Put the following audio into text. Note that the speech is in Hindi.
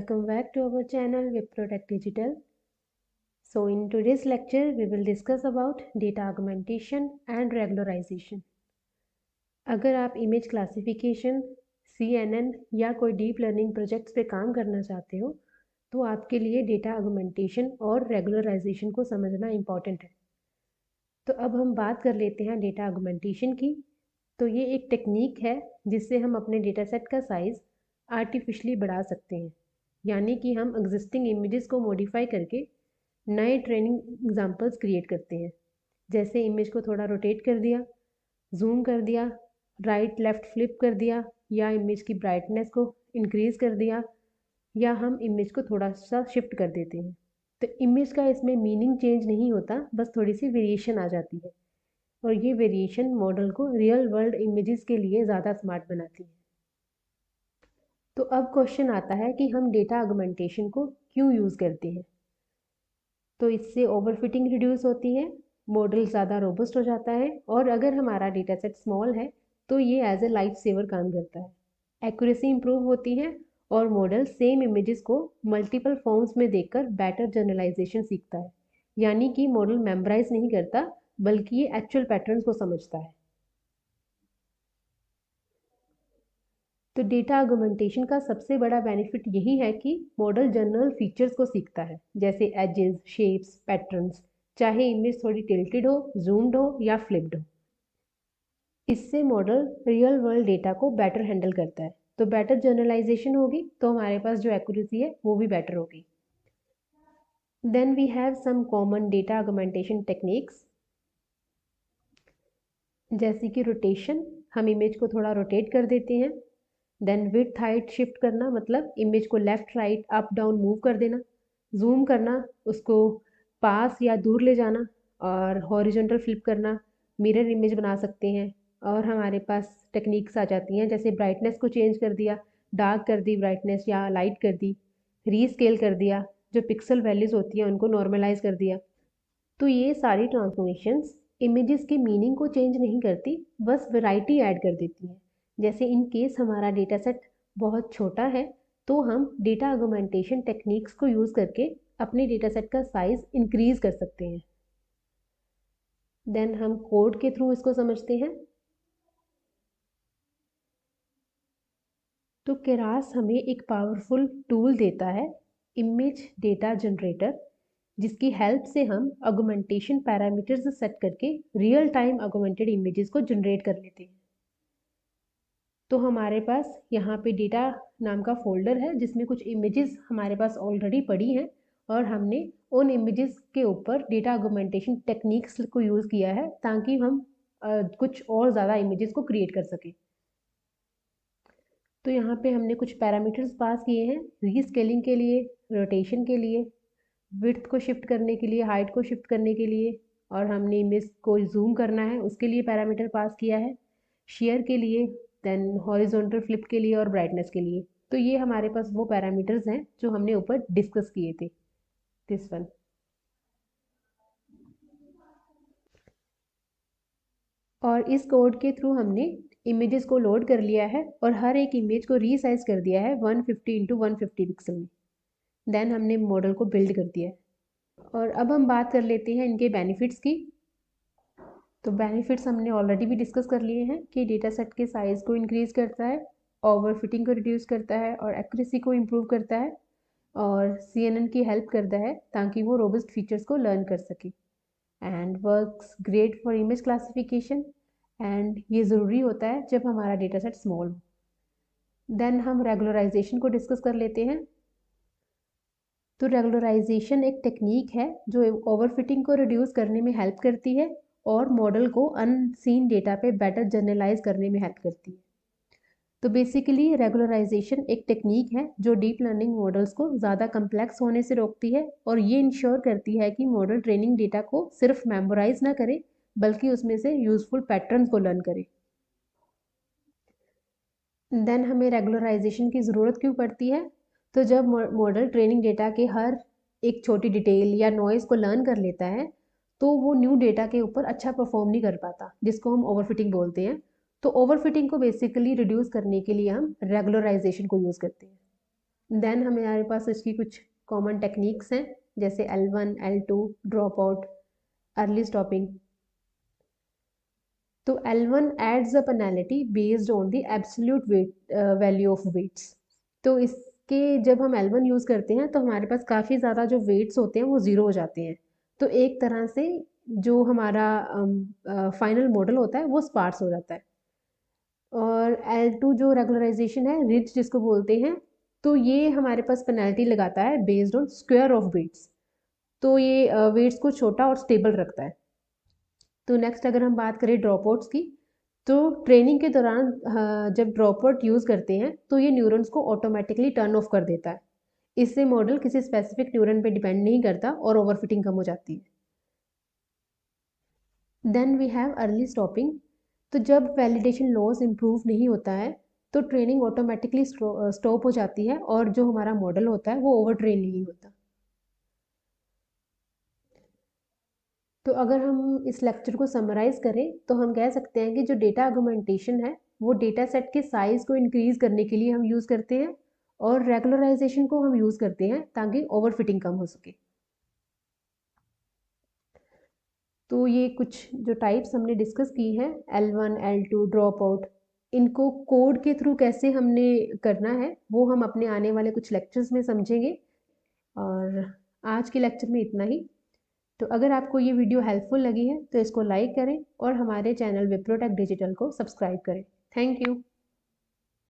Welcome back to our channel WipProTech Digital. So in today's lecture we will discuss about data augmentation and regularization. अगर आप इमेज क्लासिफिकेशन, CNN या कोई डीप लर्निंग प्रोजेक्ट्स पे काम करना चाहते हो तो आपके लिए डेटा ऑगमेंटेशन और रेगुलराइजेशन को समझना इम्पॉर्टेंट है। तो अब हम बात कर लेते हैं डेटा ऑगमेंटेशन की। तो ये एक टेक्निक है जिससे हम अपने डेटा सेट का साइज़ आर्टिफिशियली बढ़ा सकते हैं, यानी कि हम एग्जिस्टिंग इमेजेस को मॉडिफाई करके नए ट्रेनिंग एग्जांपल्स क्रिएट करते हैं। जैसे इमेज को थोड़ा रोटेट कर दिया, जूम कर दिया, राइट लेफ़्ट फ्लिप कर दिया, या इमेज की ब्राइटनेस को इंक्रीज़ कर दिया, या हम इमेज को थोड़ा सा शिफ्ट कर देते हैं। तो इमेज का इसमें मीनिंग चेंज नहीं होता, बस थोड़ी सी वेरिएशन आ जाती है और ये वेरिएशन मॉडल को रियल वर्ल्ड इमेजेस के लिए ज़्यादा स्मार्ट बनाती है। तो अब क्वेश्चन आता है कि हम डेटा ऑगमेंटेशन को क्यों यूज़ करते हैं। तो इससे ओवरफिटिंग रिड्यूस होती है, मॉडल ज़्यादा रोबस्ट हो जाता है, और अगर हमारा डेटा सेट स्मॉल है तो ये एज ए लाइफ सेवर काम करता है। एक्यूरेसी इंप्रूव होती है और मॉडल सेम इमेजेस को मल्टीपल फॉर्म्स में देखकर बेटर जनरलाइजेशन सीखता है, यानी कि मॉडल मेमोराइज नहीं करता बल्कि ये एक्चुअल पैटर्न्स को समझता है। तो डेटा ऑगमेंटेशन का सबसे बड़ा बेनिफिट यही है कि मॉडल जनरल फीचर्स को सीखता है, जैसे एजेस, शेप्स, पैटर्न्स, चाहे इमेज थोड़ी टिल्टेड हो, जूम्ड हो या फ्लिप्ड हो। इससे मॉडल रियल वर्ल्ड डेटा को बेटर हैंडल करता है। तो बेटर जनरलाइजेशन होगी तो हमारे पास जो एक्यूरेसी है वो भी बेटर होगी। Then we have some common data augmentation techniques, जैसे कि रोटेशन, हम इमेज को थोड़ा रोटेट कर देते हैं। देन विड्थ हाइट शिफ्ट करना, मतलब इमेज को left right up down move कर देना। जूम करना, उसको पास या दूर ले जाना। और हॉरिजॉन्टल फ्लिप करना, मिरर इमेज बना सकते हैं। और हमारे पास टेक्निक्स आ जाती हैं, जैसे ब्राइटनेस को चेंज कर दिया, डार्क कर दी ब्राइटनेस या लाइट कर दी, रीस्केल कर दिया, जो पिक्सल वैल्यूज़ होती हैं उनको नॉर्मलाइज कर दिया। तो ये सारी ट्रांसफॉर्मेशंस इमेजेस के मीनिंग को चेंज नहीं करती, बस वैरायटी ऐड कर देती हैं। जैसे इन केस हमारा डेटा सेट बहुत छोटा है तो हम डेटा ऑगमेंटेशन टेक्निक्स को यूज़ करके अपने डेटा सेट का साइज इंक्रीज कर सकते हैं। देन हम कोड के थ्रू इसको समझते हैं। तो केरास हमें एक पावरफुल टूल देता है, इमेज डेटा जनरेटर, जिसकी हेल्प से हम ऑगमेंटेशन पैरामीटर्स सेट करके रियल टाइम ऑगमेंटेड इमेजेस को जनरेट कर लेते हैं। तो हमारे पास यहाँ पे डेटा नाम का फोल्डर है जिसमें कुछ इमेजेस हमारे पास ऑलरेडी पड़ी हैं, और हमने उन इमेजेस के ऊपर डेटा ऑगमेंटेशन टेक्निक्स को यूज़ किया है ताकि हम कुछ और ज़्यादा इमेजेस को क्रिएट कर सकें। तो यहाँ पे हमने कुछ पैरामीटर्स पास किए हैं, रीस्केलिंग के लिए, रोटेशन के लिए, विड्थ को शिफ्ट करने के लिए, हाइट को शिफ्ट करने के लिए, और हमने इमेज को जूम करना है उसके लिए पैरामीटर पास किया है, शेयर के लिए, देन हॉरिजॉन्टल फ्लिप के लिए और ब्राइटनेस के लिए। तो ये हमारे पास वो पैरामीटर्स हैं जो हमने ऊपर डिस्कस किए थे, दिस वन। और इस कोड के थ्रू हमने इमेजेस को लोड कर लिया है और हर एक इमेज को रीसाइज कर दिया है 150 इंटू 150 पिक्सल में। देन हमने मॉडल को बिल्ड कर दिया है। और अब हम बात कर लेते हैं इनके बेनिफिट्स की। तो बेनिफिट्स हमने ऑलरेडी भी डिस्कस कर लिए हैं कि डेटा सेट के साइज़ को इंक्रीज़ करता है, ओवरफिटिंग को रिड्यूस करता है और एक्यूरेसी को इम्प्रूव करता है, और CNN की हेल्प करता है ताकि वो रोबस्ट फीचर्स को लर्न कर सके, and works great for image classification, and ये ज़रूरी होता है जब हमारा डेटा सेट स्मॉल हो। देन हम रेगुलराइजेशन को डिस्कस कर लेते हैं। तो रेगुलराइजेशन एक टेक्निक है जो ओवरफिटिंग को रिड्यूस करने में हेल्प करती है और मॉडल को अनसीन डेटा पे बेटर जनरलाइज करने में हेल्प करती है। तो बेसिकली रेगुलराइजेशन एक टेक्निक है जो डीप लर्निंग मॉडल्स को ज़्यादा कम्प्लेक्स होने से रोकती है और ये इंश्योर करती है कि मॉडल ट्रेनिंग डेटा को सिर्फ मेमोराइज ना करे बल्कि उसमें से यूजफुल पैटर्न्स को लर्न करे। देन हमें रेगुलराइजेशन की ज़रूरत क्यों पड़ती है? तो जब मॉडल ट्रेनिंग डेटा के हर एक छोटी डिटेल या नॉइज़ को लर्न कर लेता है तो वो न्यू डेटा के ऊपर अच्छा परफॉर्म नहीं कर पाता, जिसको हम ओवरफिटिंग बोलते हैं। तो ओवरफिटिंग को बेसिकली रिड्यूस करने के लिए हम रेगुलराइजेशन को यूज़ करते हैं। देन हमारे पास इसकी कुछ कॉमन टेक्निक्स हैं, जैसे L1, L2, drop out, early stopping. तो L1 adds a penalty based on the absolute weight value of weights. तो इसके जब हम L1 यूज़ करते हैं तो हमारे पास काफ़ी ज़्यादा जो वेट्स होते हैं वो ज़ीरो हो जाते हैं। तो एक तरह से जो हमारा फाइनल मॉडल होता है वो स्पार्स हो जाता है। और L2 जो रेगुलराइजेशन है, रिज जिसको बोलते हैं, तो ये हमारे पास पेनल्टी लगाता है based on square of weights. तो ये वेट्स को छोटा और स्टेबल रखता है। तो नेक्स्ट अगर हम बात करें ड्रॉप आउट्स की, तो ट्रेनिंग के दौरान जब ड्रॉप आउट यूज़ करते हैं तो ये न्यूरॉन्स को ऑटोमेटिकली टर्न ऑफ कर देता है। इससे मॉडल किसी स्पेसिफिक न्यूरॉन पे डिपेंड नहीं करता और ओवरफिटिंग कम हो जाती है। Then we have early stopping. तो जब वैलिडेशन लॉस इम्प्रूव नहीं होता है तो ट्रेनिंग ऑटोमेटिकली स्टॉप हो जाती है और जो हमारा मॉडल होता है वो ओवर ट्रेन नहीं होता। तो अगर हम इस लेक्चर को समराइज़ करें तो हम कह सकते हैं कि जो डेटा आर्गुमेंटेशन है वो डेटा सेट के साइज़ को इंक्रीज़ करने के लिए हम यूज़ करते हैं, और रेगुलराइजेशन को हम यूज़ करते हैं ताकि ओवरफिटिंग कम हो सके। तो ये कुछ जो टाइप्स हमने डिस्कस की है, L1, L2, ड्रॉप आउट, इनको कोड के थ्रू कैसे हमने करना है वो हम अपने आने वाले कुछ लेक्चर्स में समझेंगे। और आज के लेक्चर में इतना ही। तो अगर आपको ये वीडियो हेल्पफुल लगी है तो इसको लाइक करें और हमारे चैनल विप्रोटेक डिजिटल को सब्सक्राइब करें। Thank you.